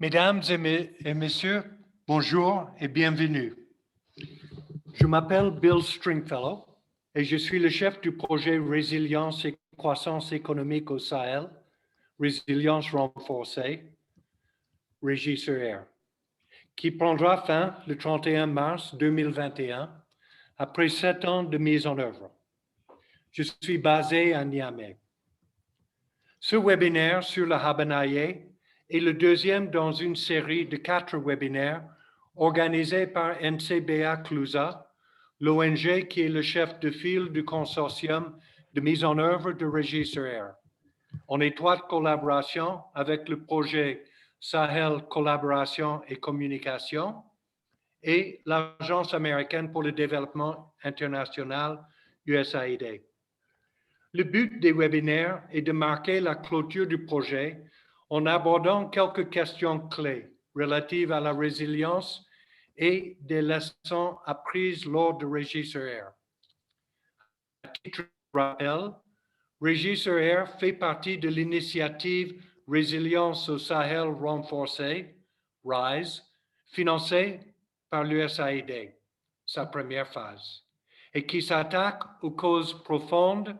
Mesdames et messieurs, bonjour et bienvenue. Je m'appelle Bill Stringfellow et je suis le chef du projet Résilience et croissance économique au Sahel, Résilience renforcée, REGIS-ER, qui prendra fin le 31 mars 2021 après 7 ans de mise en œuvre. Je suis basé à Niamey. Ce webinaire sur le Habbanayé est le deuxième dans une série de 4 webinaires organisés par NCBA Clusa, l'ONG qui est le chef de file du consortium de mise en œuvre de REGIS-ER, en étroite collaboration avec le projet Sahel Collaboration et Communication et l'Agence américaine pour le développement international, USAID. Le but des webinaires est de marquer la clôture du projet en abordant quelques questions clés relatives à la résilience et des leçons apprises lors de REGIS-ER. À titre de rappel, REGIS-ER fait partie de l'initiative Résilience au Sahel renforcée, RISE, financée par l'USAID, sa première phase, et qui s'attaque aux causes profondes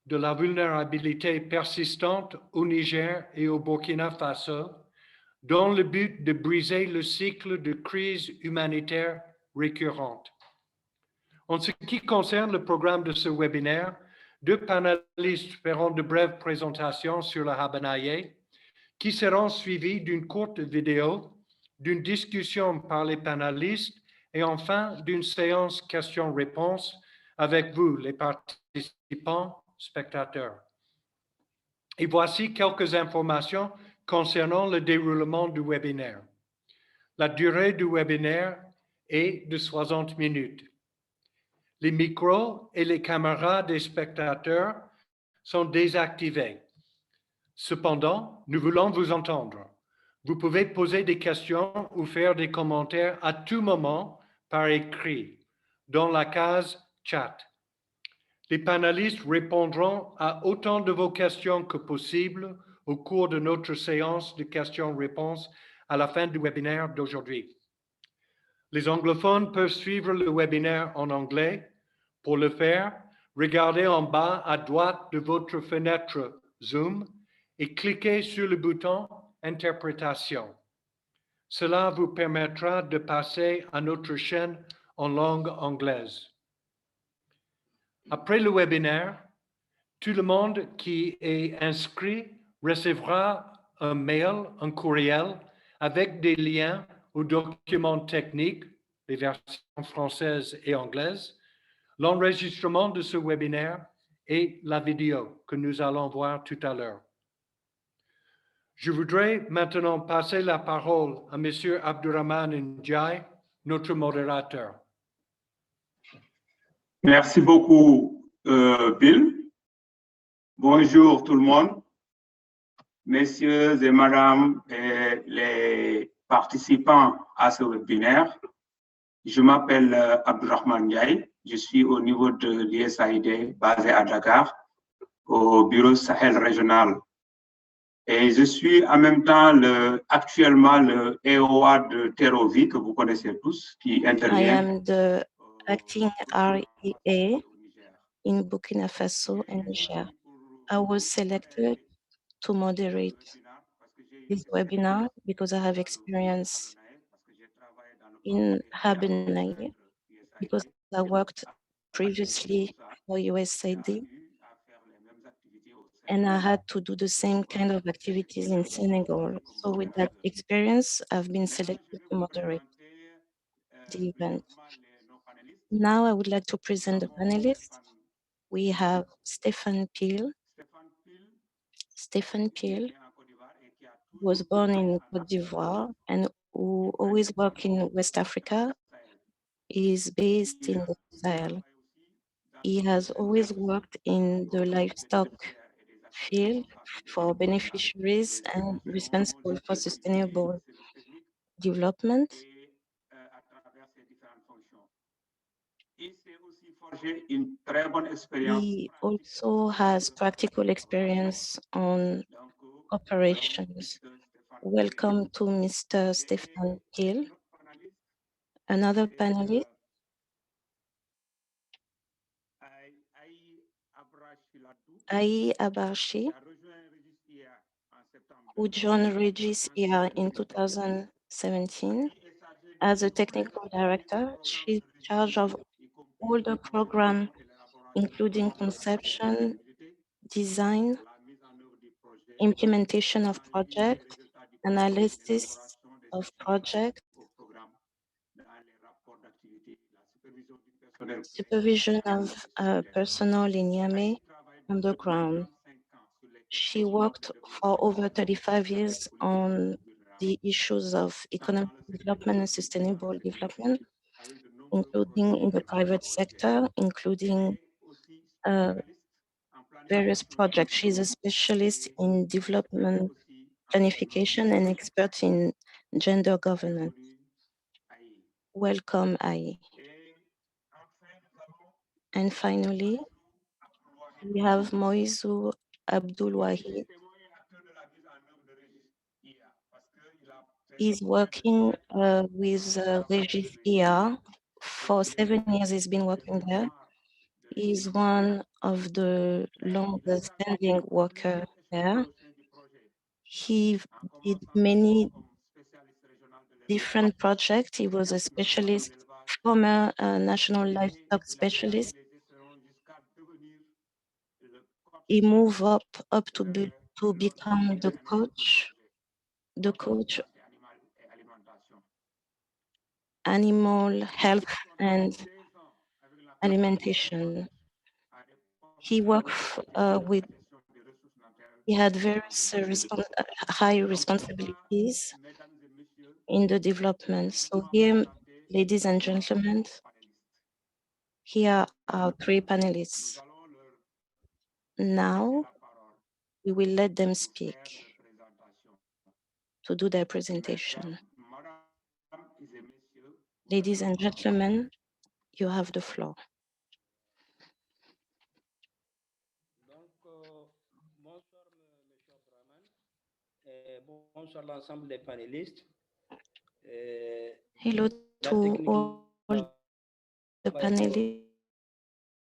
de la vulnérabilité persistante au Niger et au Burkina Faso, dans le but de briser le cycle de crise humanitaire récurrente. En ce qui concerne le programme de ce webinaire, 2 panélistes feront de brèves présentations sur le Habbanayé, qui seront suivies d'une courte vidéo, d'une discussion par les panélistes et enfin d'une séance questions-réponses avec vous, les participants, spectateurs. Et voici quelques informations concernant le déroulement du webinaire. La durée du webinaire est de 60 minutes. Les micros et les caméras des spectateurs sont désactivés. Cependant, nous voulons vous entendre. Vous pouvez poser des questions ou faire des commentaires à tout moment par écrit dans la case chat. Les panélistes répondront à autant de vos questions que possible au cours de notre séance de questions-réponses à la fin du webinaire d'aujourd'hui. Les anglophones peuvent suivre le webinaire en anglais. Pour le faire, regardez en bas à droite de votre fenêtre Zoom et cliquez sur le bouton Interprétation. Cela vous permettra de passer à notre chaîne en langue anglaise. Après le webinaire, tout le monde qui est inscrit recevra un mail, un courriel avec des liens aux documents techniques, les versions françaises et anglaises, l'enregistrement de ce webinaire et la vidéo que nous allons voir tout à l'heure. Je voudrais maintenant passer la parole à M. Abdurrahman Ndiaye, notre modérateur. Merci beaucoup, Bill. Bonjour tout le monde, messieurs et madame et les participants à ce webinaire. Je m'appelle Abdurrahman Ndiaye. Je suis au niveau de l'USAID basé à Dakar, au bureau Sahel régional. Et je suis en même temps actuellement le EOA de Terrovi, que vous connaissez tous, qui intervient. I am the acting REA in Burkina Faso and Niger. I was selected to moderate this webinar because I have experience in Habbanayé, because I worked previously for USAID, and I had to do the same kind of activities in Senegal. So with that experience, I've been selected to moderate the event. Now I would like to present the panelists. We have Stephen Peel. Stephen Peel was born in Côte d'Ivoire and who always worked in West Africa. He is based in the Sahel. He has always worked in the livestock field for beneficiaries and responsible for sustainable development. He also has practical experience on operations. welcome to Mr. Stefan Hill, another panelist. Aïe Abarchi, who joined REGIS-ER in 2017 as a technical director. She's in charge of all the program, including conception, design, implementation of project, analysis of project, supervision of personnel in Niamey on the ground. She worked for over 35 years on the issues of economic development and sustainable development, including in the private sector, including various projects. She's a specialist in development planification and expert in gender governance. Welcome, Ai. And finally, we have Moizu Abdul Wahid. He's working with REGIS-ER. For 7 years, he's been working there. He's one of the longest standing workers there. He did many different projects. He was a specialist, former national livestock specialist. He moved up to become the coach animal health and alimentation. He worked he had various high responsibilities in the development. So here, ladies and gentlemen, here are 3 panelists. Now, we will let them speak to do their presentation. Ladies and gentlemen, you have the floor. Bonsoir l'ensemble des panélistes. Hello to all the panelists.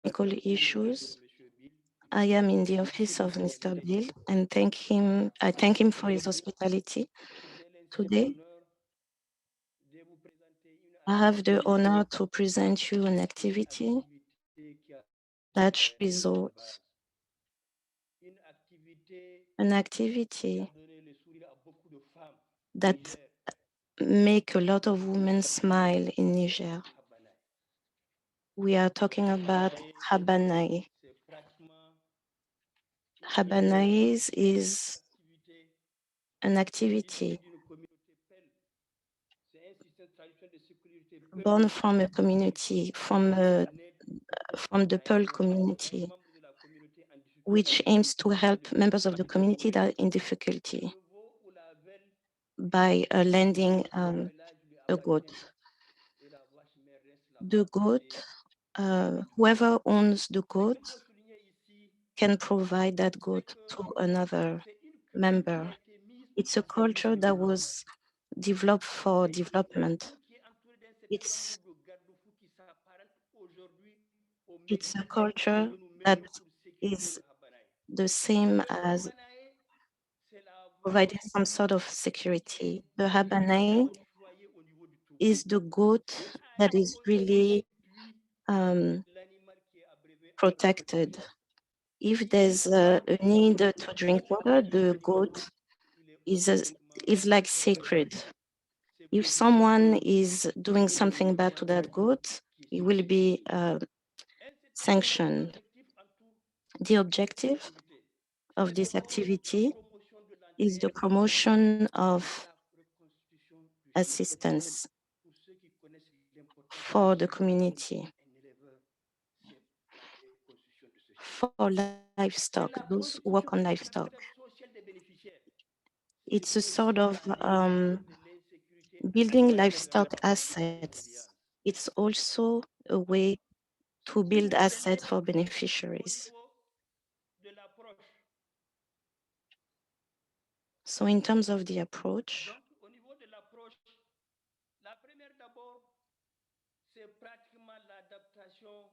Technical issues. I am in the office of Mr. Bill and I thank him for his hospitality. Today, I have the honor to present you an activity that results, an activity that make a lot of women smile in Niger. We are talking about Habbanayé. Habbanayé is an activity born from a community, from the Pearl community, which aims to help members of the community that are in difficulty by lending a goat. The goat, whoever owns the goat can provide that goat to another member. It's a culture that was developed for development. It's a culture that is the same as providing some sort of security. The Habbanayé is the goat that is really protected. If there's a need to drink water, the goat is like sacred. If someone is doing something bad to that goat, it will be sanctioned. The objective of this activity is the promotion of assistance for the community, for livestock, those who work on livestock. It's a sort of building livestock assets. It's also a way to build assets for beneficiaries. So in terms of the approach, Donc, au niveau de l'approche, la première d'abord, c'est pratiquement l'adaptation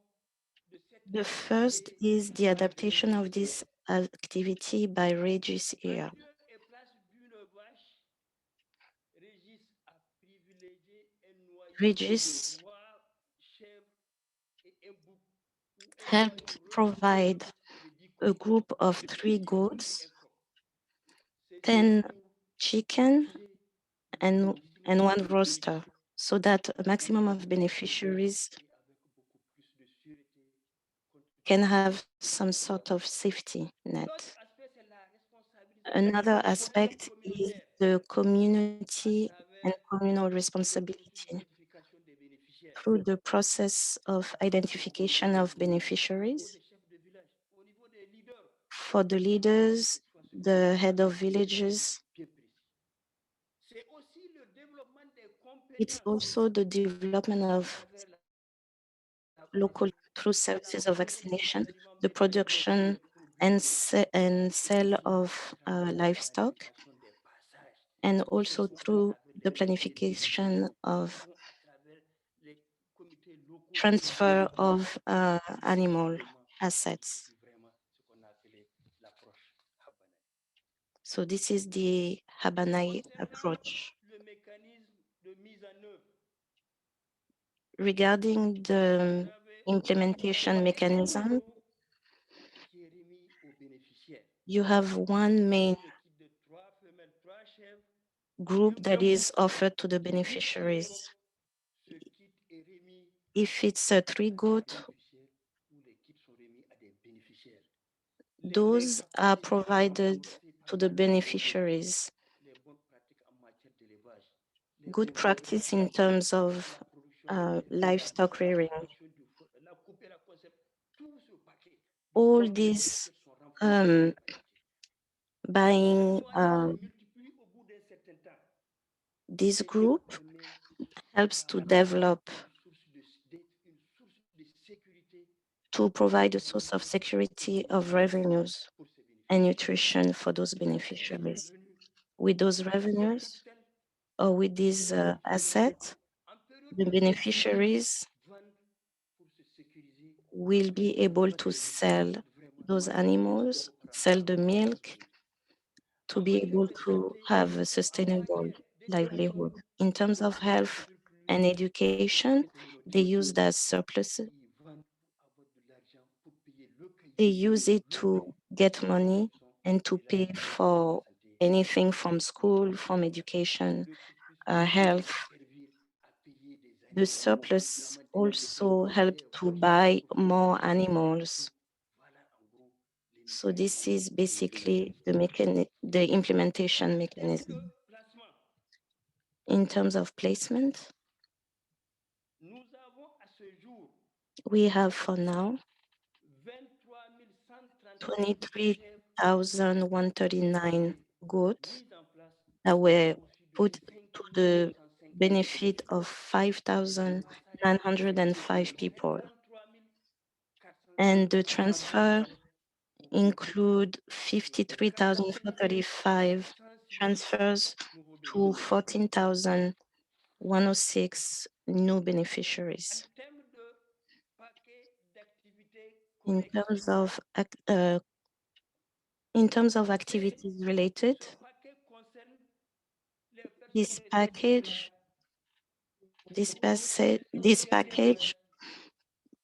de cette the first activité is the par adaptation of REGIS-ER. this activity by En REGIS-ER. lieu et place d'une vache, Régis a privilégié un noyau REGIS de 3 chèvres et un bouc, ou un helped noyau provide de 10 a cochons, group of de 3 petits et goats, un coq. C'est 10 pour chicken, viser and le maximum 1 de rooster, bénéficiaires so that a maximum dans of des beneficiaries et avec beaucoup plus de sûreté compte can tenu have some sort of safety net. L'autre aspect, c'est la responsabilisation Another économique aspect is communautaire the à community and travers communal le processus responsibility d'identification des bénéficiaires. through the process of identification of Au niveau beneficiaries des chefs de village, au niveau des leaders, for the leaders, the head of villages. bien précis. C'est aussi le développement des It's compétences also the development à of travers la local production through et la services of vaccination, commercialisation the des production produits and sale aussi of à travers la livestock, planification des passages. and Tout also ceci à through travers the les planification of nous à travers les comités locaux transfer of c'est animal vraiment assets. vraiment ce qu'on a appelé l'approche Habbanayé. So this is the Habbanayé Concernant approach. le mécanisme de mise en œuvre, Regarding vous the avez implementation mechanism, loyau qui est remis aux bénéficiaires. you have one main Le kit de 3 femelles, 3 chèvres, group that is offered to the 10 beneficiaries. cochons. Ce kit est remis If it's a 3 à des goat, bénéficiaires ou les kits sont remis à des bénéficiaires. those are capacités provided renforcées par to the la beneficiaries. les bonnes pratiques en matière d'élevage, Good practice in terms of la production de livestock la rearing. préparation du la coupe et la conserve, tout ce paquet. All these Sont renforcés buying se multiplient au bout d'un certain temps. this Ce qui group permet helps to develop, une source de sécurité to provide a source of security of revenues pour ces bénéficiaires. and nutrition for those Avec ces beneficiaries. revenus, With those avec ce revenues capital, or with these assets, en période the de crise, beneficiaries vendent pour se sécuriser will be able to sell those animals, sell the milk, to en be matière able de to santé, have a en sustainable matière d'éducation, livelihood. In terms of health and education, they use that surplus. ils vendent pour avoir de l'argent pour payer le They cahier use it to get money and to pay for anything from school, from education, health. servir à payer des The animaux, surplus also help to buy more animals. Voilà en gros les So this mécanismes is basically the implementation en termes de mechanism. placement. In terms of placement, Nous avons à ce jour we have for now 23 137 chèvres 23,139 goats mises en place that were au profit de put to the 5 benefit of Le passage 5,905 people. 33 And 435 the transfer chèvres include 53,435 transfers nouveaux to bénéficiaires. 14,106 new En beneficiaries. termes de paquet d'activités In connexes, terms of activities related, ce paquet concerne les this personnalités du package, this package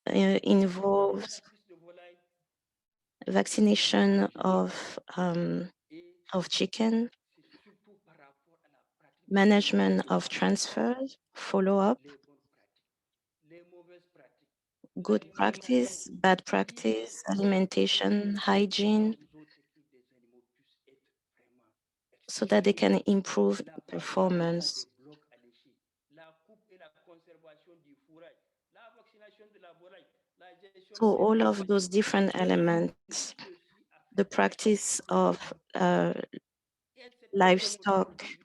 involves vaccinatrices de volailles vaccination et of chicken, c'est surtout par rapport à la pratique management of transfers, follow-up, les bonnes pratiques, les mauvaises pratiques, good practice, bad practice, alimentation, hygiene, les autres que des animaux puissent être vraiment so that they can improve la performance. des blocs alléchés, la coupe et la conservation du fourrage, la vaccination de la volaille, la gestion So des all of those different elements, ceci a the fait practice of et cette livestock activité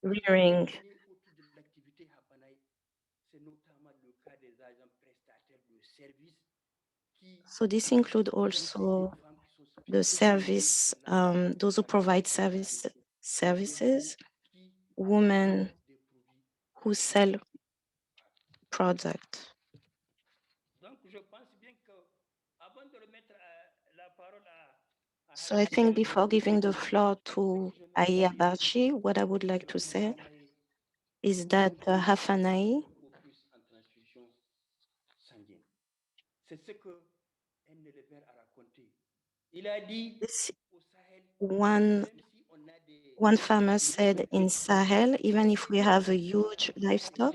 rearing, s'articuler autour de l'activité Habbanayé. C'est notamment le cas des agents prestataires de services qui so this include sont aussi des also femmes qui sont the spécialisées service, dans those who provide services services, women who sell products. Donc, je pense bien que avant de remettre la parole So I think before giving the floor to Aïe Abachi, what I would like to say is that Habbanayé en transfusion sanguine. C'est ce que un éleveur a raconté. Il a dit this au Sahel, one même si on a des one farmer said in Sahel, even if we have a huge livestock,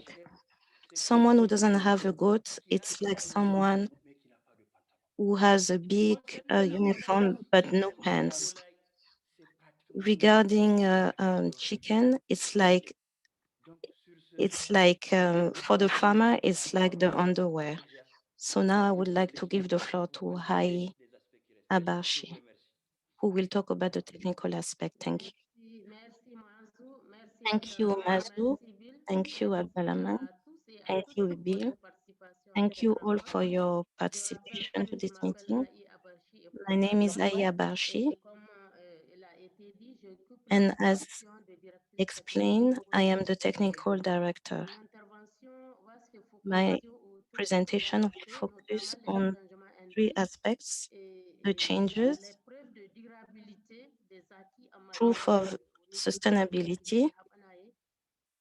someone who doesn't have a goat, it's like someone mais qui n'a pas de pantalon. who has a big uniform but no pants. C'est pratiquement Regarding chicken, it's like donc sur ce for the farmer, it's like the underwear. So now I would like to give the floor to Hai des aspects qui restent. Je Abashi, vous remercie. who will talk about the technical aspect. Thank you. Merci Mazou, merci Thank you, Abdallah, Mazu. merci Bill. Thank you, Merci Abdulrahman. à tous et à Thank toutes you, pour Bill. votre participation à Thank cette you all rencontre. for your Je rappelle participation to que je this m'appelle meeting. Aïe Abachi et My name is Poulaye. Aya Abashi, Et comme il a été dit, j'occupe and la as fonction de directrice explained, technique I am au the technical director. Mon intervention va se My focaliser autour de presentation trois will aspects, focus notamment les on changements three induits aspects: et the les changes, preuves de durabilité des acquis en proof matière of au niveau de sustainability, Habbanayé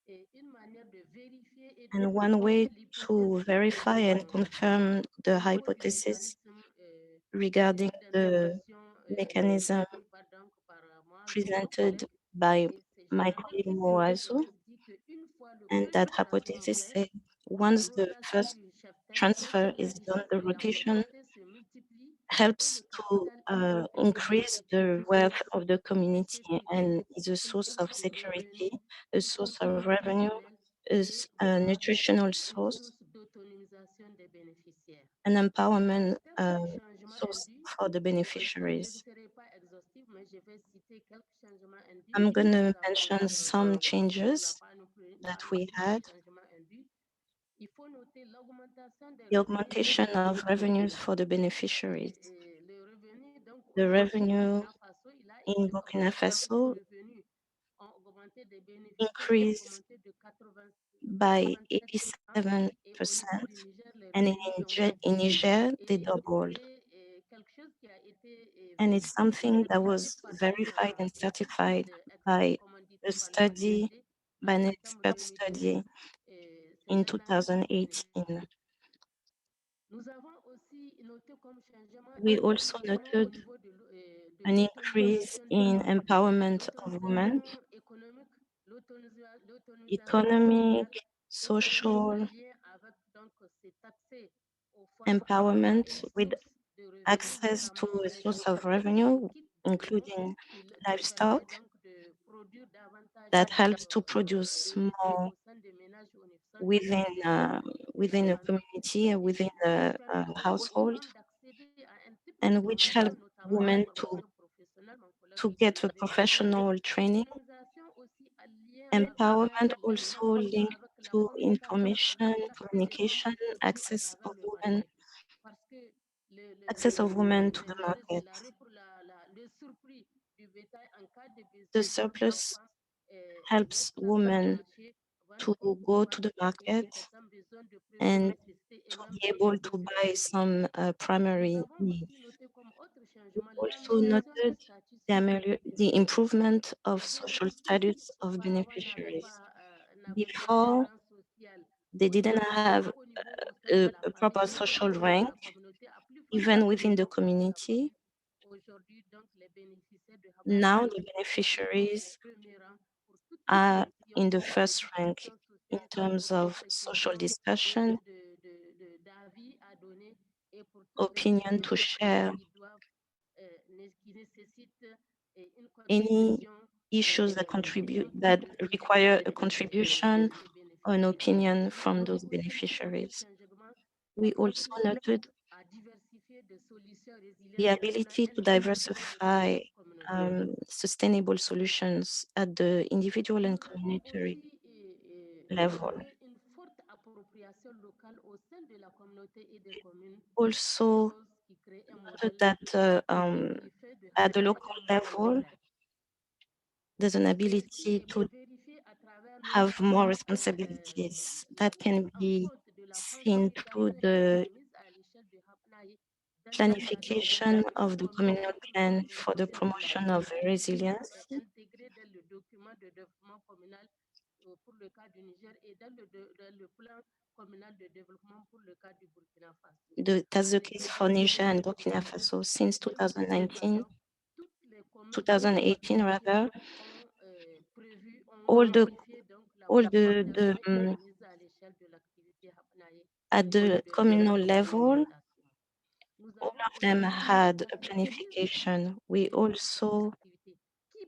et une manière de vérifier et de and one way confirmer to l'hypothèse verify and confirm the au niveau du hypothesis mécanisme regarding the d'intervention mechanism décrit par moi, mon presented collègue. by Et my cette colleague hypothèse Moazu, dit qu'une fois le and premier that placement hypothesis fait, says la once the rotation first du cheptel transfer permet is du done, the que la rotation communauté se multiplie et helps le to capital humain évolue increase et se the wealth renforce. of the Et community ceci and crée is a une source source of de security, revenus, a une source source of revenue, nutritionnelle is et a voilà, nutritional une source, source d'autonomisation des bénéficiaires. an empowerment En termes de changements source induits, for the je ne beneficiaries. serai pas exhaustive, mais je vais citer quelques changements induits I'm que going nous to avons mention some pour ne changes pas non plus that parler we de had. changements induits. Il faut noter l'augmentation des The revenus des augmentation of revenues bénéficiaires. for the beneficiaries. Et le revenu, donc, The au revenue Burkina Faso, il a in été Burkina augmenté. Les Faso revenus ont augmenté, des bénéficiaires ont increased augmenté de by 87%. Et au niveau 87%, du Niger, les and revenus ont in doublé. Niger, they Et doubled. c'est quelque chose qui a été And it's vérifié et something that certifié was par verified and une certified étude by commanditée a par study, l'ONUDC by en an septembre expert 2018. study C'est in un avis bénéfique. 2018. Nous avons aussi noté comme changement We un also accroissement au noted niveau de an increase l'autonomisation des in femmes. empowerment of women, L'autonomisation économique, l'autonomisation economic, sociale et surtout en social lien avec donc cet accès aux femmes à empowerment une with source de revenus, access to notamment a les source of cheptels revenue, qui, including qui livestock, permet donc de produire davantage that helps to produce et more au sein des ménages au sein des within within a community, within a household, femmes d'accéder à un type de and which help formation, notamment la women formation professionnelle, mon collègue to ici get a l'a développé. professional training. L'autonomisation aussi en lien Empowerment avec also linked avec la to communication, information, l'accès des femmes communication, surtout à access travers of le women, marché. Parce que access of women to the market. le surplus du bétail en cas de The besoin surplus d'enfance helps mettre ça sur le women marché, vendre to pour go to pouvoir the aider market certains besoins de première and nécessité et to même be de able to buy nécessité. some Nous primary avons needs. aussi noté comme autre We changement also l'amélioration des noted statuts sociaux des the bénéficiaires. improvement of Les social bénéficiaires status of auparavant beneficiaries. n'avaient pas un Before, rang social they aussi didn't have au niveau au sein de la a famille proper et même social au niveau de rank, la communauté, à plus forte even raison within the au sein de la community. famille. Aujourd'hui, donc, les bénéficiaires de Now, Habbanayé the occupent au beneficiaries premier rang pour toutes are les in the questions de first rank discussion in sociale, terms pour of toutes les social questions discussion, d'avis à donner et pour toutes les opinion questions to share, qui doivent, qui nécessitent une any contribution issues that et contribute un point that de vue require a de contribution ces or an bénéficiaires. opinion Nous from avons those aussi noté comme autre beneficiaries. changement la We also contribution noted à diversifier des solutions the résilientes menant ability to individuellement et diversify communautaires. sustainable solutions at the individual and Nous avons community aussi level. relevé une forte appropriation locale au sein de la communauté et des communes, Also chose qui crée un noted modèle that qui fait de at the Habbanayé local un modèle level, exemplaire. there's an ability to have more responsibilities that can be seen through the planification of the communal plan for the promotion of resilience. Intégré dans le document de développement communal pour le cas du Niger et dans le plan communal de développement pour le cas du Burkina Faso. That's the case for Niger and Burkina Faso since 2019, 2018 rather. All the at the communal level, all of them had a planification. We also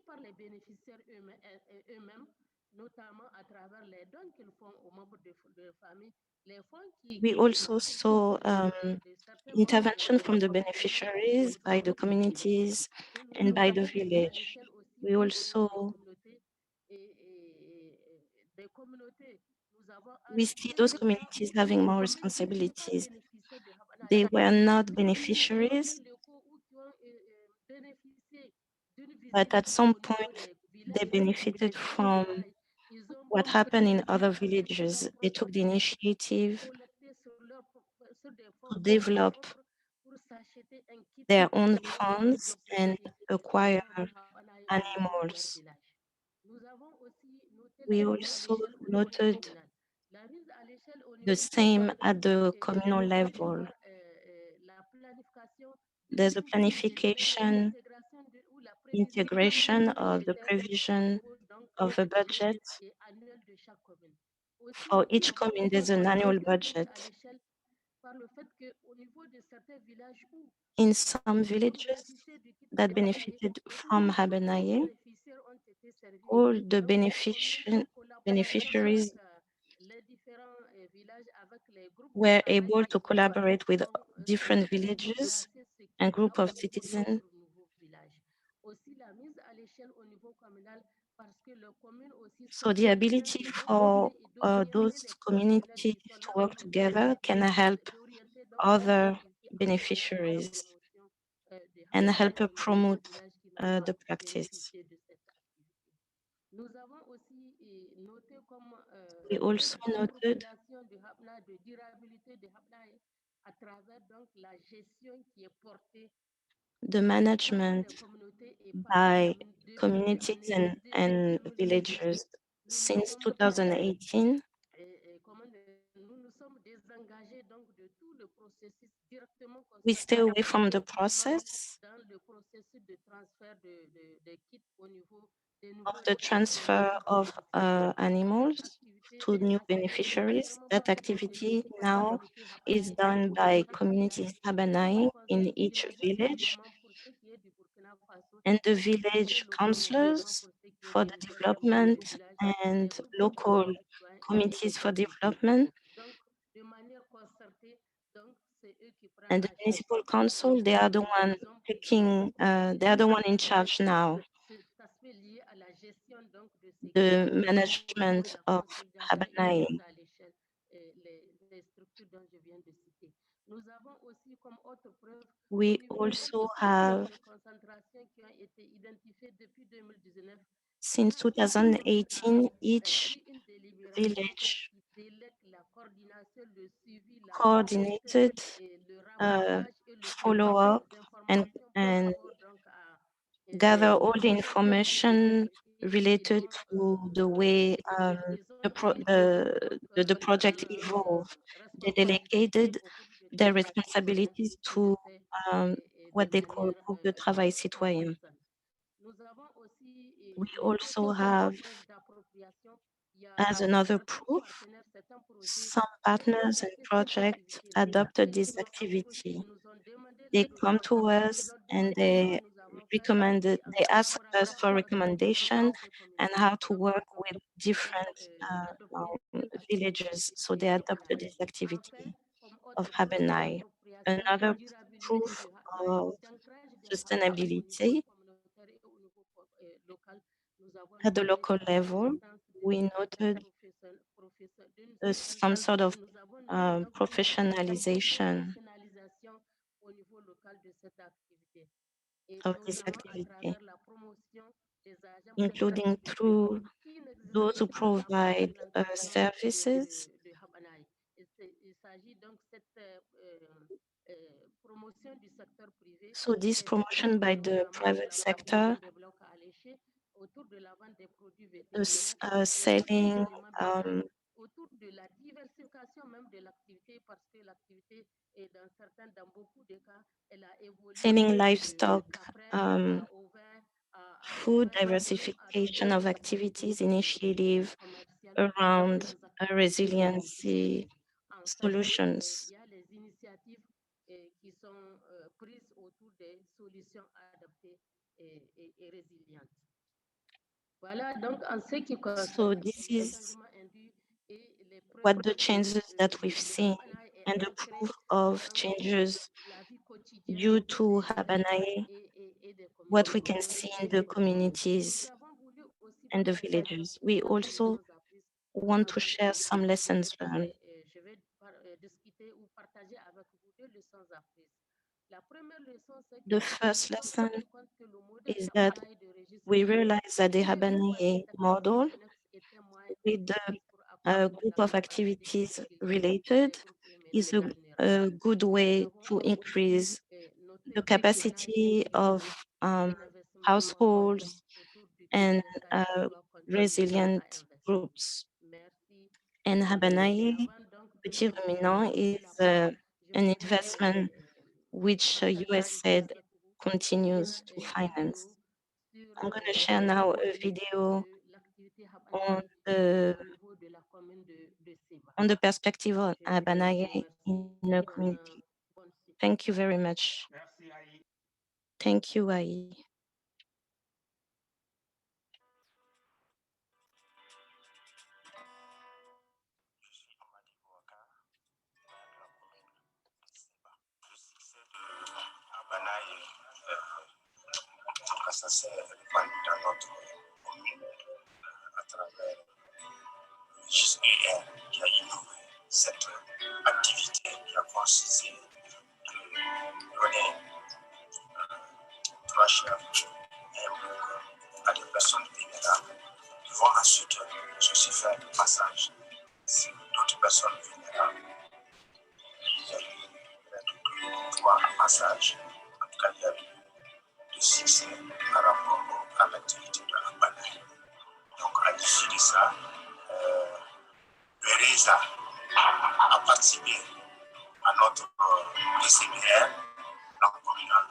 par les bénéficiaires eux-mêmes, notamment à travers les dons qu'ils font aux membres de famille, les fonds we also saw intervention from the beneficiaries, by the communities, and by the village. We also see those communities having more responsibilities. They were not beneficiaries, but at some point they benefited from what happened in other villages. They took the initiative to develop their own funds and acquire animals. We also noted the same at the communal level. There's a planification, integration of the provision of a budget. For each commune, there's an annual budget. In some villages that benefited from Habbanayé, all the beneficiaries were able to collaborate with different villages and groups of citizens. So the ability for those communities to work together can help other beneficiaries and help promote the practice. We also noted the management by communities and villagers since 2018. We stay away from the process of the transfer of animals to new beneficiaries. That activity now is done by communities Habbanaye in each village and the village councillors for the development and local committees for development. And the municipal council, they are the one taking, they are the one in charge now. The management of Habbanayé. We also have, since 2018, each village coordinated follow-up and gather all the information related to the way the project evolved. They delegated their responsibilities to what they call groupe de travail citoyen. We also have, as another proof, some partners and projects adopted this activity. They come to us and they ask us for recommendation and how to work with different villages. So they adopted this activity of Habbanaye. Another proof of sustainability at the local level, we noted some sort of professionalization of this activity. including through those who provide services. de Habbanaye. Il s'agit donc cette promotion du secteur privé. So this promotion by the private sector, Autour de la vente des produits the vétérinaires, selling, autour de la diversification même de l'activité, parce que l'activité est dans beaucoup de cas, elle a évolué. selling livestock, food diversification of activities initiative around resiliency solutions. Il y a les initiatives qui sont prises autour des solutions adaptées et résilientes. Voilà, donc en ce qui concerne So this is what the changes that we've seen and the proof of changes due to Habbanayé, what we can see in the communities and the villages. We also want to share some lessons learned. Je vais discuter ou partager avec vous deux leçons apprises. La première leçon, c'est que The first nous lesson sommes compte que le modèle is that Habbanaye de registre we realize that the Habbanayé model était moyen with the pour accomplir group la of plupart activities des related is a good way to increase the capacity of households and resilient groups. And Habbanayé, Petit Ruminant, is an investment which USAID continues to finance. I'm going to share now a video on the perspective of Habbanayé in the community. Thank you very much. Merci, Aïe. Thank you, Aïe. Habbanayé, ça s'est répandu dans notre commune à travers le REGIS-ER qui a innové cette activité qui a consisté de donner 3 chefs et un bloc à des personnes vulnérables qui vont ensuite se faire le passage sur d'autres personnes vulnérables. Il y a eu 3 passages. En tout cas, il y a eu de succès par rapport à l'activité de Habbanayé. Donc, à l'issue de ça, le REGIS-ER a participé à notre RECIPient, plan communal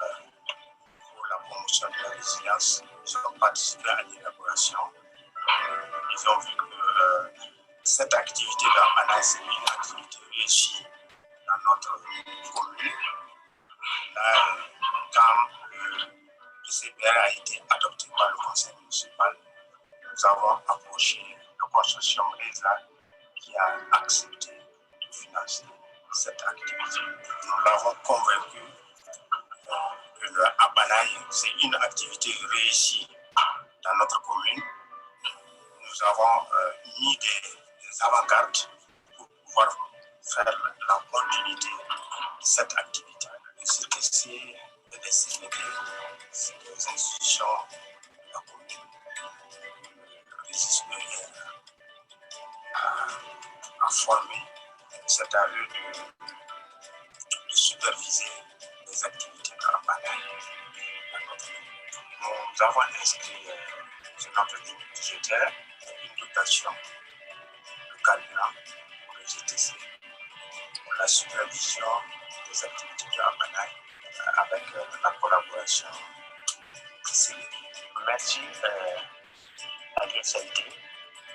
pour la promotion de la résilience. Ils ont participé à l'élaboration. Ils ont vu que cette activité d'Habbanayé, c'est une activité réussie dans notre commune. Là, quand le RECIPient a été adopté par le conseil municipal, nous avons approché le consortium REGIS-ER qui a accepté de financer cette activité. Nous l'avons convaincu que le Habbanayé, c'est une activité réussie dans notre commune. Nous avons mis des avant-gardes pour pouvoir faire la continuité de cette activité. Le CTC et les CND, c'est des institutions de la commune. Le REGIS-ER a formé, c'est-à-dire de superviser les activités de Habbanayé. Nous avons inscrit sur notre ligne budgétaire une dotation de carburant pour le GTC, pour la supervision des activités de Habbanayé avec la collaboration précédente. Merci à l'USAID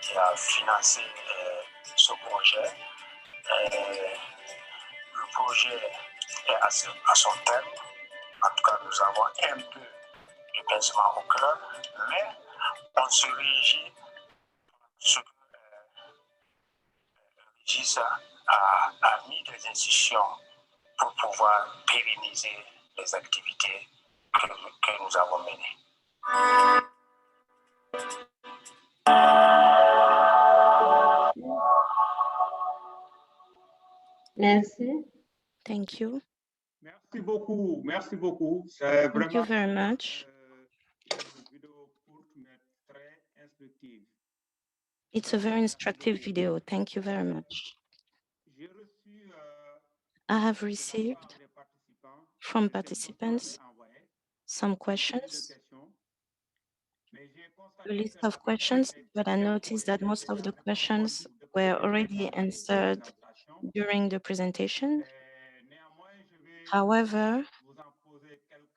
qui a financé ce projet. Le projet est à son terme. En tout cas, nous avons un peu de pincement au cœur, mais on se régit sur le REGIS-ER a mis des institutions pour pouvoir pérenniser les activités que nous avons menées. Merci. Thank you. Merci beaucoup, merci beaucoup. C'est Thank you vraiment very much. une vidéo courte, mais instructive. It's a very instructive video. Thank you very much. J'ai reçu I have de la part received des participants from quelques participants envoyés, some une série de questions, questions, mais j'ai a constaté list que la of plupart questions, des but I questions noticed ont that été most of déjà the questions répondues were depuis already dans les answered présentations. during the presentation. Néanmoins, je vais However, vous en poser quelques,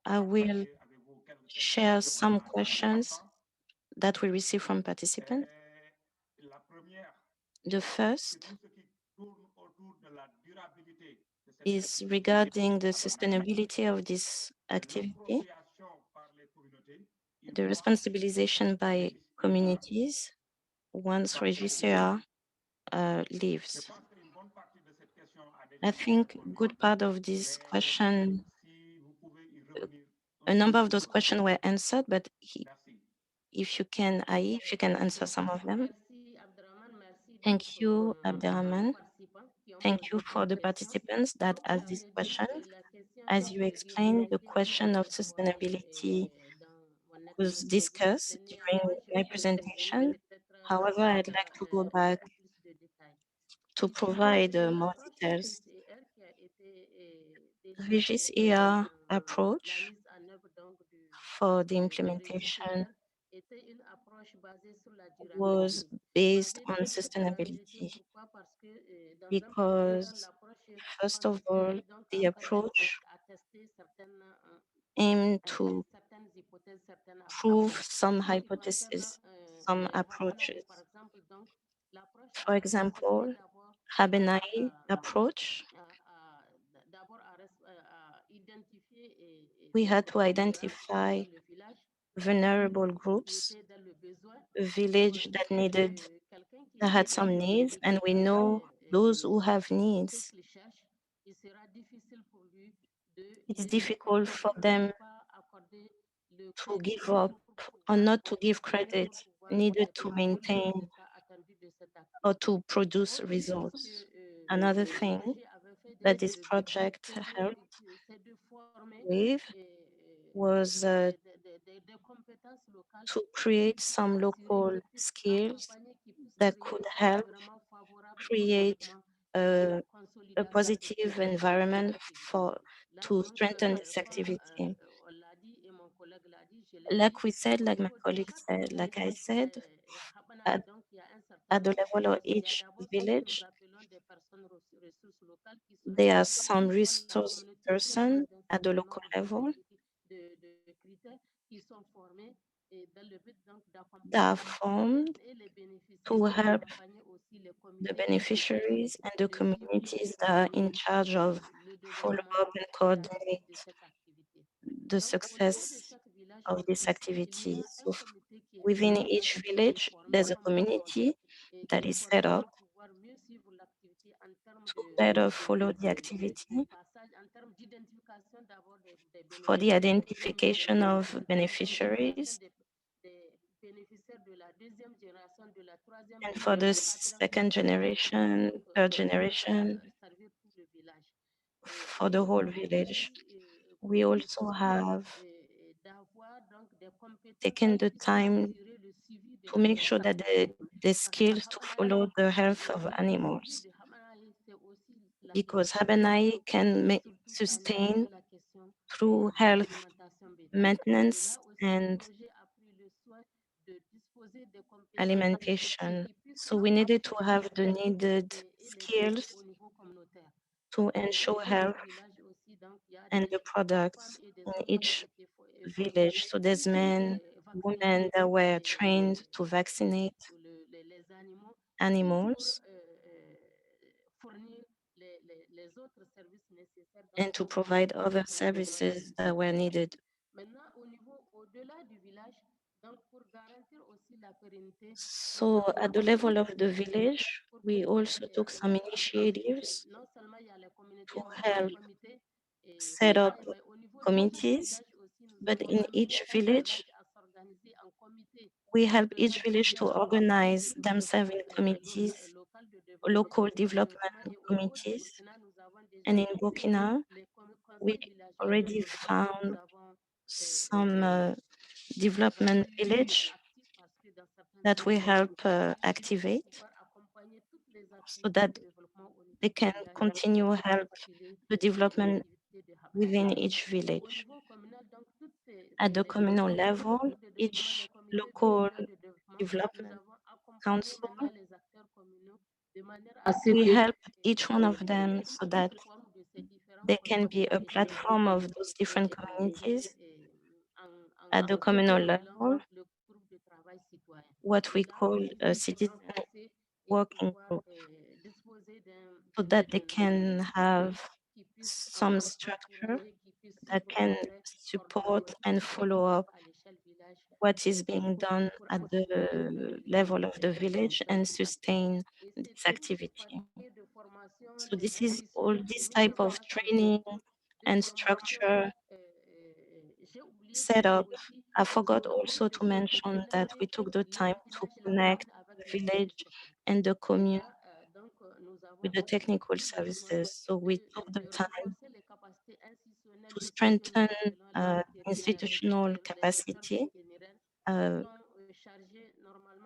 I will partager avec vous quelques share questions some vraiment questions importantes. that we receive from participants. La première, The c'est first tout ce qui tourne autour de la durabilité de cette is activité regarding the Habbanayé. sustainability of this activity, L'appropriation par les communautés une the fois responsibilization by REGIS-ER communities once va terminer. REGIS-ER Je leaves. pense qu'une bonne partie de cette question a déjà I été think répondue, good part of this mais question, si vous pouvez y revenir un a peu number of plus, those questions were answered, but merci. if you can, if you can answer some of them. Merci Abderrahmane, merci donc Thank you, aux Abderrahman. participants qui ont Thank posé you ces for the questions. participants that Comme vous asked this l'avez dit, question. la question As you explained, the régularité question of était abordée sustainability dans mon was exposé. discussed Mais during néanmoins, je my vais presentation. intervenir peut-être However, I'd like to go avec back beaucoup plus de détails. to Il s'agit provide de more l'approche details. REGIS-ER qui a été déjà REGIS-ER la approach mise en œuvre donc for the de implementation REGIS-ER était une approche basée sur la was durabilité. based Basée on sur la durabilité, sustainability pourquoi? Parce que dans un premier temps, because, l'approche first of all, consistait donc the approach à tester aimed to certaines hypothèses, certaines prove approches. some En ce qui concerne hypotheses, some Habbanayé, approaches. par exemple, donc, l'approche For avait consisté example, d'abord Habbanaye approach, d'abord à identifier we les had to personnes vulnérables identify dans le village, vulnerable qui groups, étaient dans le besoin. a Et on village sait that que needed, quelqu'un qui that had est dans some une needs, and we difficulté, know those who have ce needs, qu'il cherche, il sera difficile pour lui de it's laisser difficult tomber for ou de ne them pas accorder le to crédit give up pour or pouvoir not to give continuer, credit, pour pouvoir needed to produire le maintain résultat attendu de cette or activité. to produce Autre chose results. que Another le thing projet avait fait that depuis this le début, project helped c'est de former with was des compétences locales to qui create puissent some assurer, local qui puissent skills accompagner, qui puissent that créer could un help environnement favorable au create développement et à la a consolidation positive de cette environment activité. for Là, to donc, strengthen this comme activity. on l'a dit et mon collègue l'a dit, je l'ai dit, Like we said, au like my niveau de colleague chaque said, like I village said, Habbanayé, donc il y a un certain at the nombre de level of choses. Il y a each d'abord ce que nous village, appelons des personnes ressources locales there are some qui sont la resource communauté qui person regroupe un at the certain local nombre level de critères qui sont formés et dans le but donc that are d'accompagner formed et les to bénéficiaires et help d'accompagner aussi les the comités qui sont chargés beneficiaries and the de suivre communities that are in charge of le follow développement up and et la réussite coordinate de cette activité. the Donc, au niveau de success chaque village, of this il y activity. a un So comité qui est mis within en place, each qui est village, formé, there's a community et that qui est is set formé up pour pouvoir mieux suivre l'activité en termes to better follow the activity passage, en termes d'identification d'abord des for the bénéficiaires première identification of génération, beneficiaries des bénéficiaires de la deuxième génération, de la troisième and for the génération, quatrième second génération, generation, third generation, servir tout le village. for the whole Il a village. aussi We conçu also have d'avoir donc des compétences taken qui the puissent time assurer le suivi de to make sure ces that activités. the Parce qu'à skills to Habbanayé, follow the health of le produit animals, de Habbanayé, c'est aussi la because question Habanai agricole can et surtout en lien sustain avec la question through de health l'alimentation bétail. Et maintenance là aussi, le and projet a pris le soin de disposer des compétences nécessaires alimentation. qui puissent So we needed to appuyer have the needed et les aider au skills niveau communautaire. to Au ensure niveau du health village aussi, donc, il y a and the des femmes products et des in hommes qui ont each été formés village. So there's men, vaccinateurs women that were trained to vaccinate les animaux et pour animals fournir les autres services nécessaires donc, and to pour provide garantir other l'alimentation services that were needed. Maintenant, au-delà du village, donc pour garantir aussi la pérennité des So at the activités, level of the village, pour we pouvoir also took some initiatives non seulement il y a les to communautés, les help comités set up mais au niveau de chaque committees, village aussi, nous but avons in amené each un village, village à s'organiser en comité we help faisant each village to office organize de themselves in committees, local local de development développement. Et au niveau du committees. Burkina, nous avons déjà And in créé Burkina, les we conseils villageois de already développement. Nous found avons some development village actifs parce que that we help activate so that they can continue help the development within each village. At the communal level, each local development council, we help each one of them so that they can be a platform of those different communities. At the communal level, what we call a citizen working group, so that they can have some structure that can support and follow up what is being done at the level of the village and sustain this activity. So this is all this type of training and structure set up. I forgot also to mention that we took the time to connect the village and the commune with the technical services. So we took the time to strengthen institutional capacity,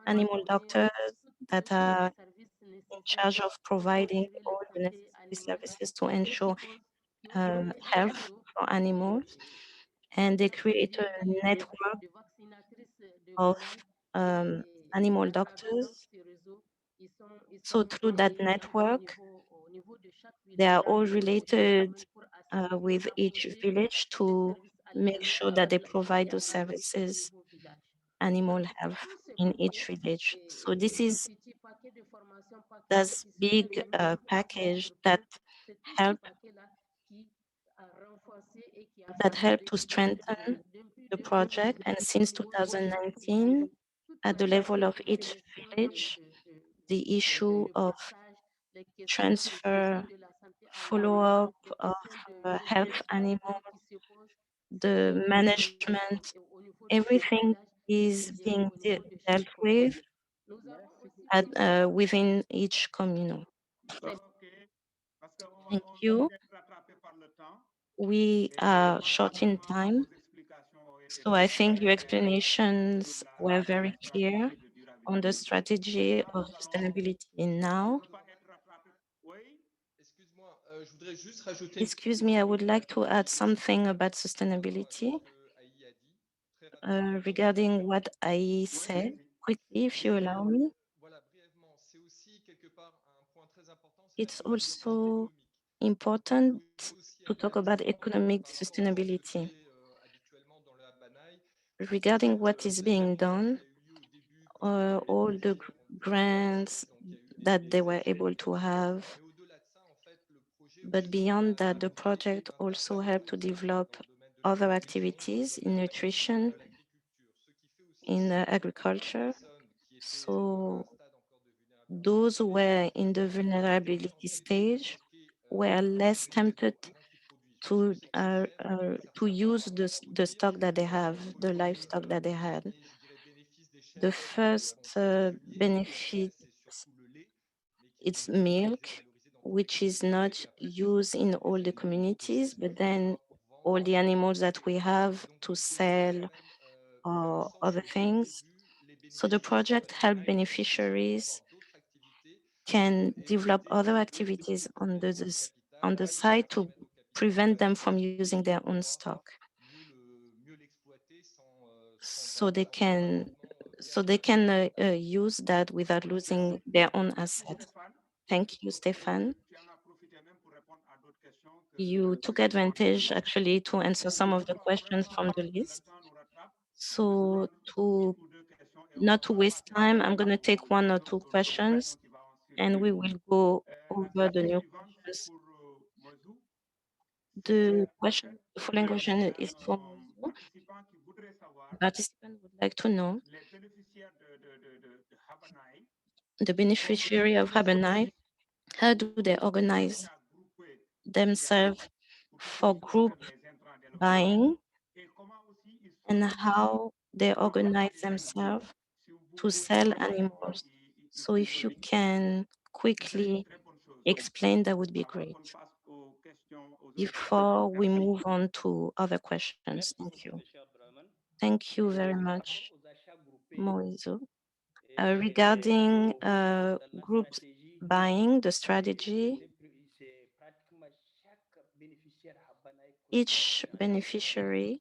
animal doctors that are in charge of providing all the necessary services to ensure health for animals. And they create a network of animal doctors. So through that network, they are all related with each village to make sure that they provide those services, animal health in each village. So this is this big package help that help to strengthen the project. And since 2019, at the level of each village, the issue of transfer, follow-up of health animals, the management, everything is being dealt with within each communal. Thank you. We are short in time, so I think your explanations were very clear on the strategy of sustainability now. Excuse me, I would like to add something about sustainability regarding what I said quickly, if you allow me. It's also important to talk about economic sustainability. Regarding what is being done, all the grants that they were able to have. But beyond that, the project also helped to develop other activities in nutrition, in agriculture. So those who were in the vulnerability stage were less tempted to use the stock that they have, the livestock that they had. The first benefit, it's milk, which is not used in all the communities, but then all the animals that we have to sell or other things. So the project help beneficiaries can develop other activities on the side to prevent them from using their own stock. So they can use that without losing their own assets. Thank you, Stéphane. You took advantage actually to answer some of the questions from the list. So not to waste time, I'm going to take one or two questions and we will go over the new questions. The following question is for Moïse. The participant would like to know the beneficiary of Habbanaye, how do they organize themselves for group buying and how they organize themselves to sell animals. So if you can quickly explain, that would be great. Before we move on to other questions, thank you. Thank you very much, Moïse. Regarding group buying, the strategy, c'est pratiquement chaque bénéficiaire Habbanayé each contribue à beneficiary,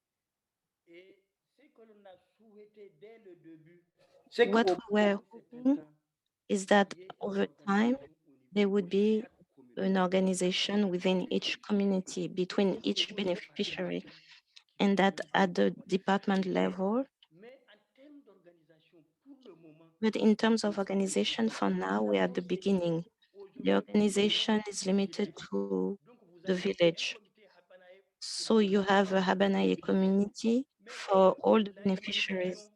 Et ce que l'on a souhaité dès le début, what qu'au we were bout d'un certain hoping temps, is that il y ait une over time, organisation au niveau there would de be chaque commune. an organization within each community, between each beneficiary, and that at the department level. Mais en termes d'organisation, pour le moment, But in terms of organization, for now, we are at the beginning. The organization is limited to donc vous the avez un village. comité Habbanayé pour So you have a Habbanayé community for all the beneficiaries.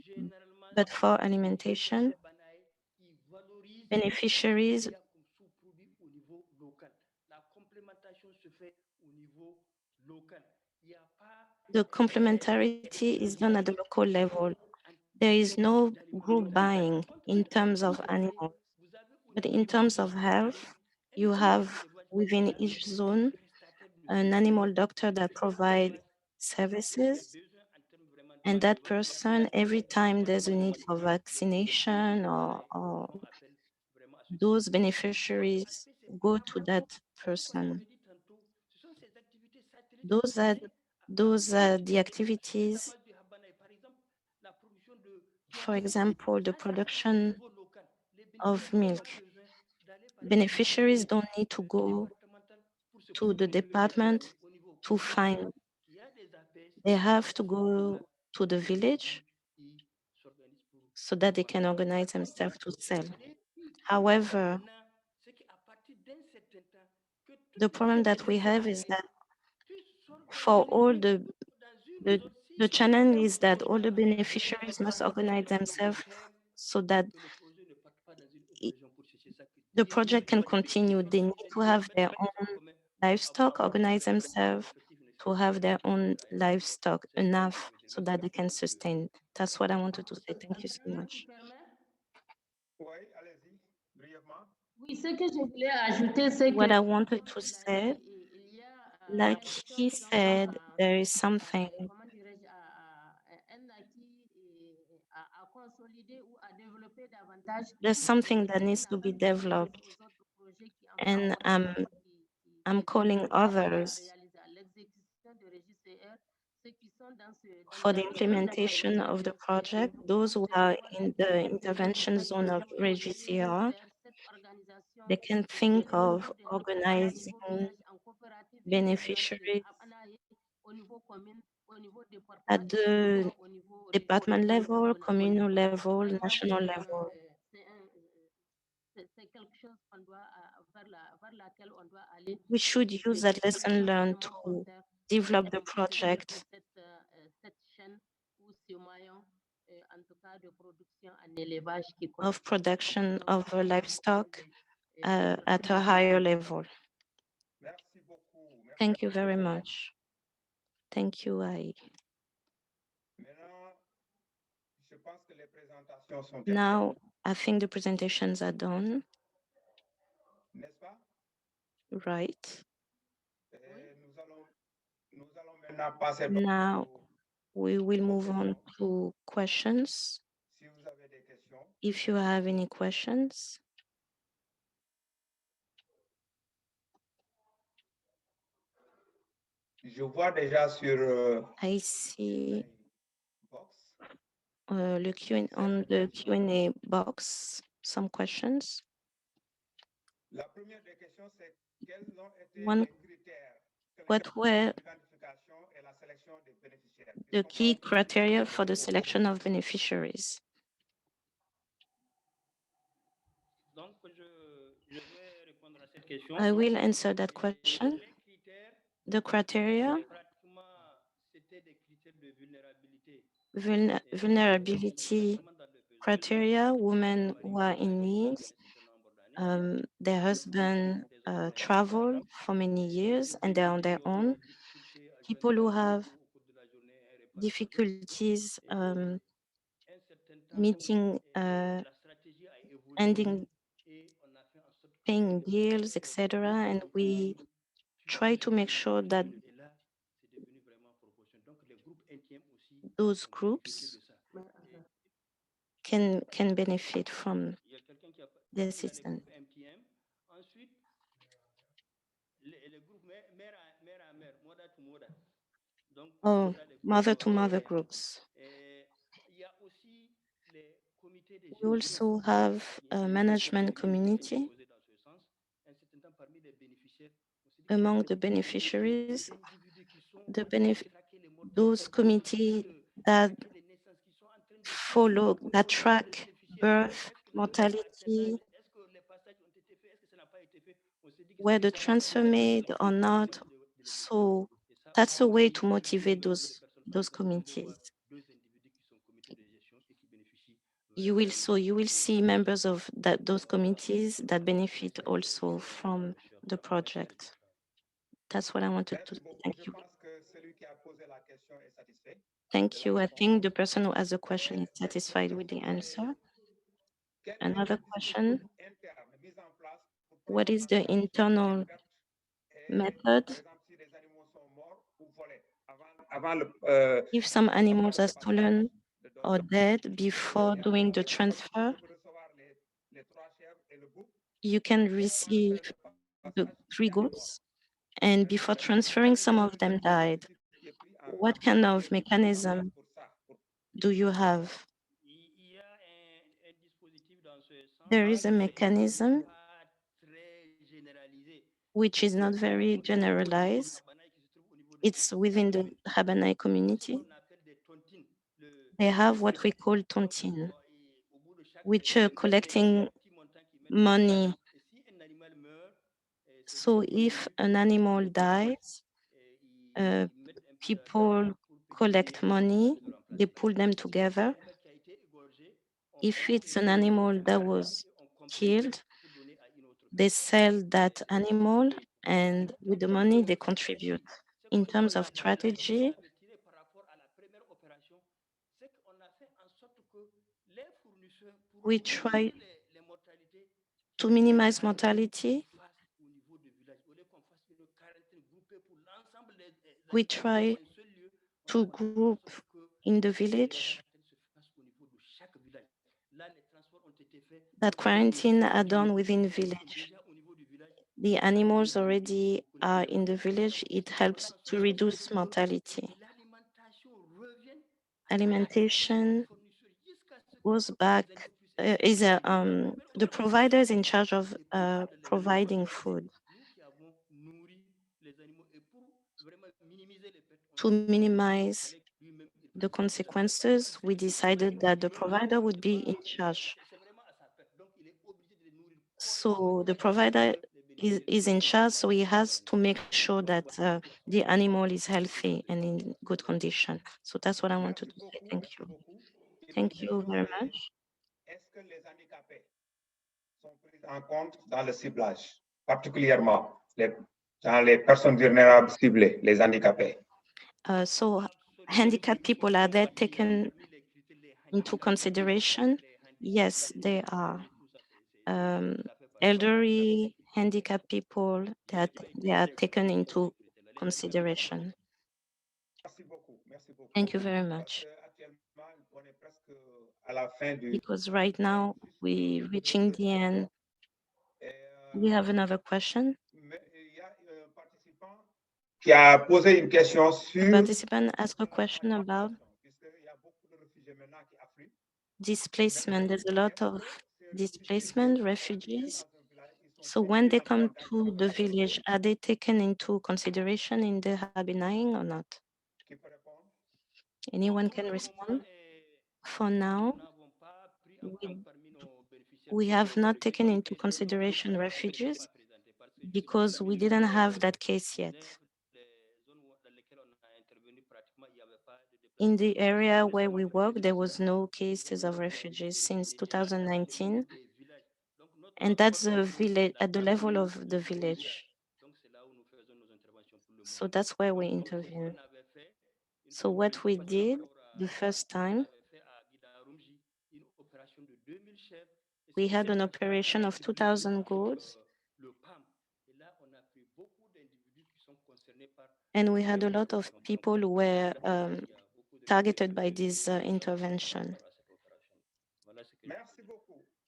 généralement But for alimentation, Habbanayé qui valorise beneficiaries, ce qu'il y a comme sous-produit au niveau local. La complémentation se fait au niveau local. Il n'y a pas the complementarity is done at the local level. There is no group buying in terms of animals. But in terms of health, you have within each zone an animal doctor that provides services. And that person, every time there's a need for vaccination or those beneficiaries go to that person. Those are the activities, for example, the production of milk. Beneficiaries don't need to go to the department to find. They have to go to the village so that they can organize themselves to sell. However, the problem that we have is that for all the challenge is that all the beneficiaries must organize themselves so that the project can continue. They need to have their own livestock, organize themselves to have their own livestock enough so that they can sustain. That's what I wanted to say. Thank you so much. Oui, allez-y, brièvement. Oui, ce que je voulais ajouter, c'est que What I wanted to say, il y a like he said, there is something, comment dirais-je, un acquis à consolider ou à développer davantage. there's something that needs to be developed. And I'm calling others for the implementation of the project, those who are in the intervention zone of REGIS-ER. They can think of organizing beneficiaries at the department level, communal level, national level. We should use that lesson learned to develop the project of production of livestock at a higher level. Merci beaucoup. Merci. Thank you very much. Thank you, I. Maintenant, je pense que les présentations sont Now, I think the presentations are done, n'est-ce pas? right? Nous allons maintenant passer Now, we will move on to questions. si vous avez des questions. If you have any questions, Je vois déjà sur I see box. on the Q&A box some questions. La première des questions, c'est quels ont été One, les critères what were d'identification et la sélection des bénéficiaires? the key criteria for the selection of beneficiaries? Donc, je vais répondre à cette question. I will answer that question. Les critères, The criteria, pratiquement, c'était des critères de vulnérabilité. vulnerability criteria, women who are in need, their husband travel for many years and they're on their own, people who have difficulties meeting, ending, paying bills, etc. And we try to make sure that those groups can benefit from Il y a quelqu'un qui a the il y a les assistance. groupes MTM. Ensuite, les groupes mère à mère, mother to mother. Donc, Oh, ça, les mother to groupes, mother groups. il y a aussi les comités de We gestion also have a management community. posés dans ce sens. Un certain temps, parmi les bénéficiaires, on s'est dit qu'il y a Among des the beneficiaries, des individus qui sont the en train de traquer les those mortalités, committee that traquer les naissances, qui sont en train de follow, that les track bénéficiaires. birth, Est-ce que le bébé a atteint l'âge? mortality, Est-ce que les passages ont été faits? Est-ce que ça n'a pas été fait? On s'est dit que were c'était the ça la transfer première made or not. de les motiver. So Et ça, that's a on a way aussi to un motivate nombre de personnes. Par those exemple, vous pouvez committees. voir 2 individus qui sont comités de gestion et qui bénéficient You will see members of those committees that benefit also from the project. That's what I wanted to say. Thank you. Thank you. I think the person who asked the question is satisfied with the answer. Another question: what is the internal method if some animals are stolen or dead before doing the transfer? You can receive the 3 goats, and before transferring, some of them died. What kind of mechanism do you have? Il y a un dispositif dans ce sens. There is a mechanism Pas très généralisé. which is not very generalized. Habbanayé qui se trouve au niveau de It's within the Habbanayé community. on appelle des tontines. They have what we call tontine, Au bout de chaque which are collecting petit montant qu'ils mettent. money. Et si un animal meurt, So if an animal dies, ils mettent un peu people collect money, they pull them together. d'argent qui a été égorgé. If it's an animal that was killed, Pour donner à une autre they sell that animal, and with the money they contribute. In terms of strategy, avait tiré par rapport à la première opération, c'est qu'on a fait en sorte que les fournisseurs, pour we try les mortalités, to minimize mortality. fassent au niveau du village. Au lieu qu'on fasse une quarantaine groupée pour l'ensemble des We habitants try un seul lieu, to group in the village, se fasse au niveau de chaque village. Là, les transports ont été faits. that quarantine are done within village. Déjà au niveau du village, The animals already are in the village. It helps to reduce mortality. l'alimentation revient Alimentation fournisseurs jusqu'à ce que goes back, the provider is in charge of providing food. nous qui avons nourri les animaux et pour vraiment minimiser les pertes, To minimize the consequences, we decided that the provider would be in charge. c'est vraiment à sa perte. Donc il est obligé de les nourrir. So the provider is in charge, so he has to make sure that the animal is healthy and in good condition. So that's what I wanted to say. Thank you. Thank you very much. Est-ce que les handicapés sont pris en compte dans le ciblage, particulièrement dans les personnes vulnérables ciblées, les handicapés? So handicapped people, are they taken into consideration? Yes, they are. Elderly, handicapped people, they are taken into consideration. Merci beaucoup. Merci beaucoup. Thank you very much. Actuellement, on est presque à la fin du. Because right now we're reaching the end. We have another question. Il y a un participant qui a posé une question sur. A participant asked a question about displacement. There's a lot of displacement, refugees. So when they come to the village, are they taken into consideration in the Habbanayé or not? Anyone can respond? For now, we have not taken into consideration refugees because we didn't have that case yet. In the area where we work, there was no cases of refugees since 2019. And that's the village, at the level of the village. So that's where we intervene. So what we did the first time, we had an operation of 2,000 goats, and we had a lot of people who were targeted by this intervention.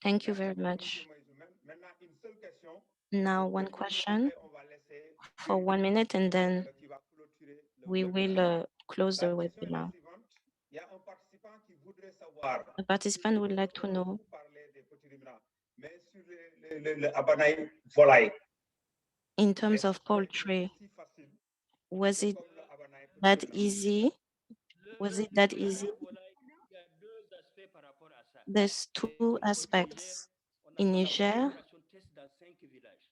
Thank you very much. Now, one question for 1 minute, and then we will close the webinar. A participant would like to know in terms of poultry, was it that easy? Was it that easy? Il y a deux aspects par rapport à ça. There's two aspects. In Niger, Dans 5 villages.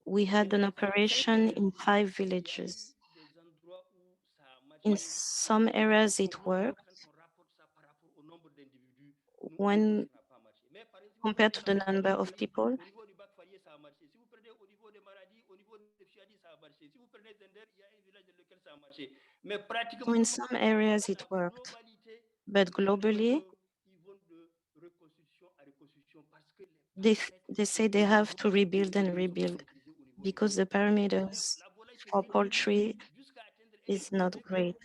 we had an operation in 5 villages. Des endroits où ça a marché. In some areas, it worked. Quand on rapporte ça par rapport au nombre d'individus, When ça n'a pas marché. Mais par exemple, compared to the number of people, au niveau du Bac-Fayé, ça a marché. Si vous prenez au niveau de Maradi, au niveau de Fiadi, ça a marché. Si vous prenez Zender, il y a un village dans lequel ça a marché. Mais pratiquement, so in some areas it worked, but globally, ils vont de reconstruction à reconstruction parce que they say they have to rebuild and rebuild because the parameters for poultry is not great.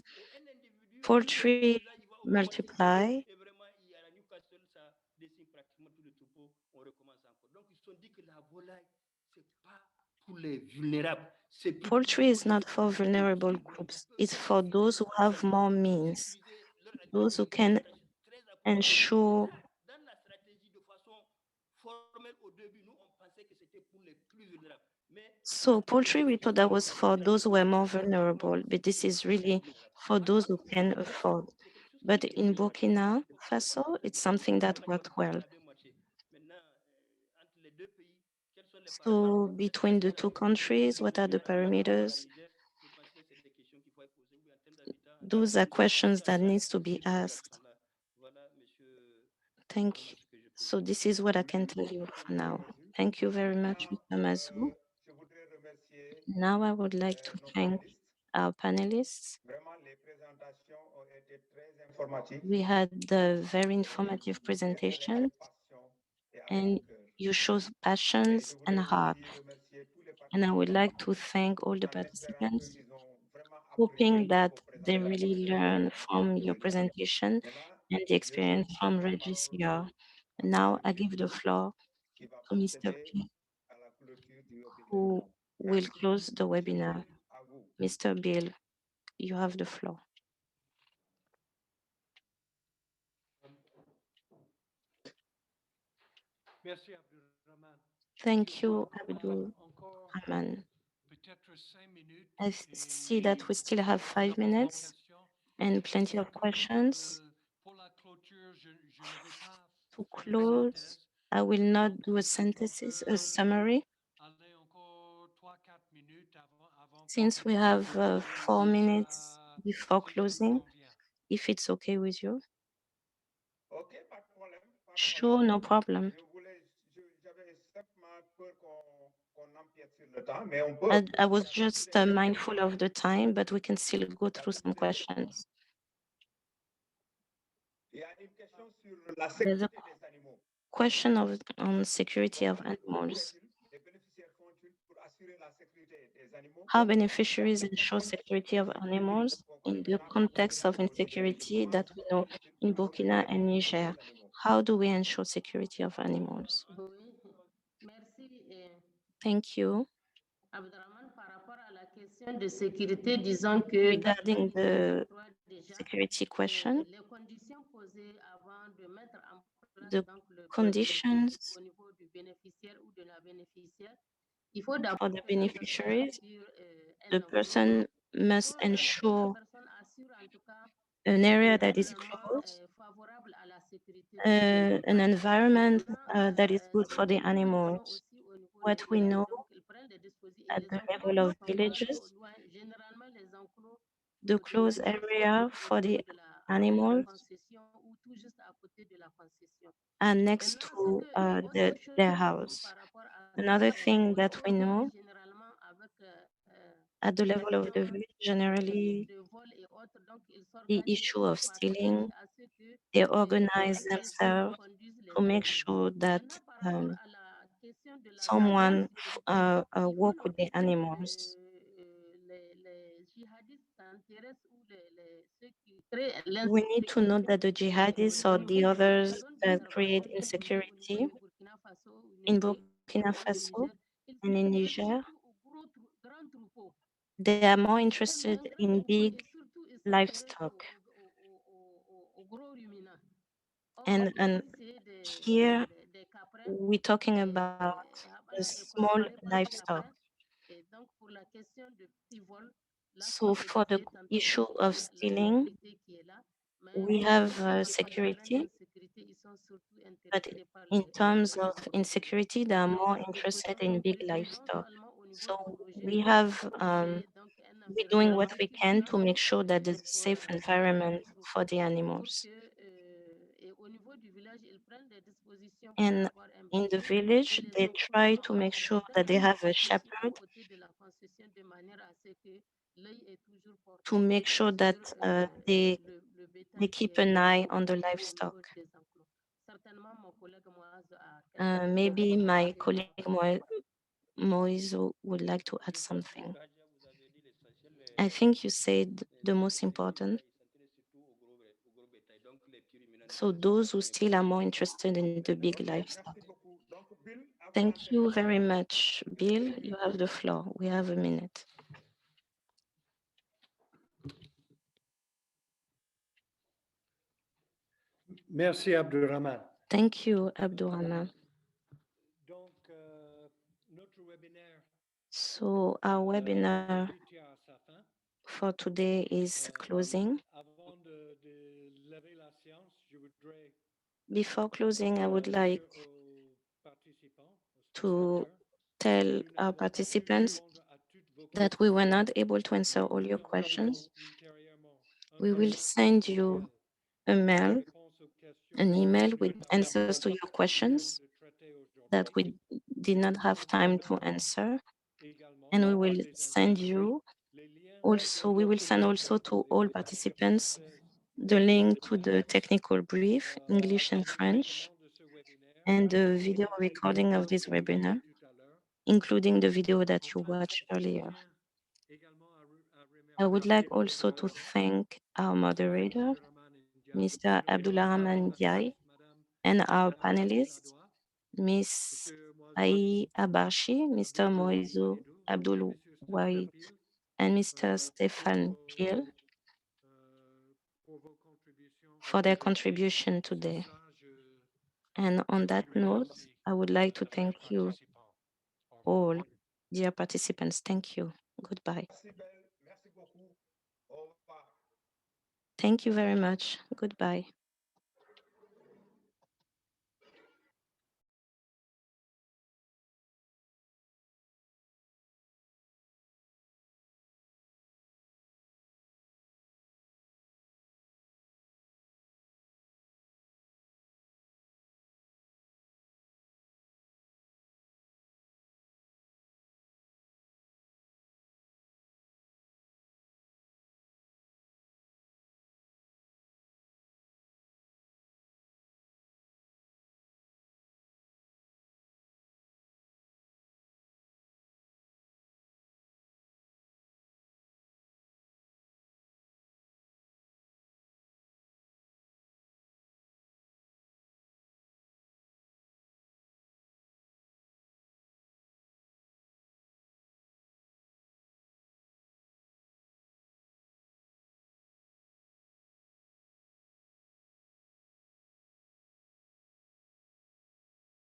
Poultry multiply. et vraiment, il y a la Newcastle, ça dessine pratiquement tout le troupeau, on recommence encore. Donc, ils se sont dit que la volaille, c'est pas pour les vulnérables. Poultry is not for vulnerable groups. It's for those who have more means, those who can ensure. Dans la stratégie de façon formelle au début, nous, on pensait que c'était pour les plus vulnérables. So poultry, we thought that was for those who were more vulnerable, but this is really for those who can afford. But in Burkina Faso, it's something that worked well. So between the two countries, what are the parameters? Those are questions that needs to be asked. Thank you. So this is what I can tell you for now. Thank you very much, Mr. Mazou. Now I would like to thank our panelists. We had the very informative presentation, and you show passions and heart. And I would like to thank all the participants, hoping that they really learn from your presentation and the experience from REGIS-ER. Now I give the floor to Mr. P, who will close the webinar. Mr. Bill, you have the floor. Thank you, Abdul Rahman. I see that we still have 5 minutes and plenty of questions. To close, I will not do a synthesis, a summary, since we have 4 minutes before closing, if it's okay with you. Sure, no problem. I was just mindful of the time, but we can still go through some questions. There's a question on security of animals. How beneficiaries ensure security of animals in the context of insecurity that we know in Burkina and Niger? How do we ensure security of animals? Thank you. Regarding the security question, the conditions for the beneficiaries, the person must ensure an area that is closed, an environment that is good for the animals. What we know at the level of villages, the closed area for the animals are next to their house. Another thing that we know at the level of the village, generally, the issue of stealing, they organize themselves to make sure that someone work with the animals. We need to know that the jihadists or the others that create insecurity in Burkina Faso and in Niger, they are more interested in big livestock. And here we're talking about the small livestock. So for the issue of stealing, we have security, but in terms of insecurity, they are more interested in big livestock. So we're doing what we can to make sure that there's a safe environment for the animals. And in the village, they try to make sure that they have a shepherd to make sure that they keep an eye on the livestock. Maybe my colleague Moiso would like to add something. I think you said the most important. So those who still are more interested in the big livestock. Thank you very much, Bill. You have the floor. We have a minute. Merci, Abdurrahman. Thank you, Abdurrahman. Donc, notre webinaire So our webinar tire à sa fin. for today is closing. Avant de lever la séance, je voudrais Before closing, I would like dire aux participants, aux to spectateurs, tell nous n'avons our pas pu participants répondre à toutes vos that we were not able to answer all your questions. questions. Ultérieurement, un We will mail send you a mail, réponse aux questions an email with que nous answers to n'avons your pas questions eu de traiter aujourd'hui. that we did not have time to answer. Également, And we will les send inscrits, you les liens also, we will send also to all participants the link to the technical brief, English and French, de ce webinaire and the video recording of this webinar, tout à l'heure. including the video that you watched earlier. Également I would like also to thank our moderator, Mr. Abdulrahman Ndiaye, and our panelists, Ms. Ai Abashi, Mr. Moizu Abdul Wahid, and Mr. Stefan Peel for their contribution today. And on that note, I would like to thank you all, dear participants. Thank you. Goodbye. Thank you very much. Goodbye.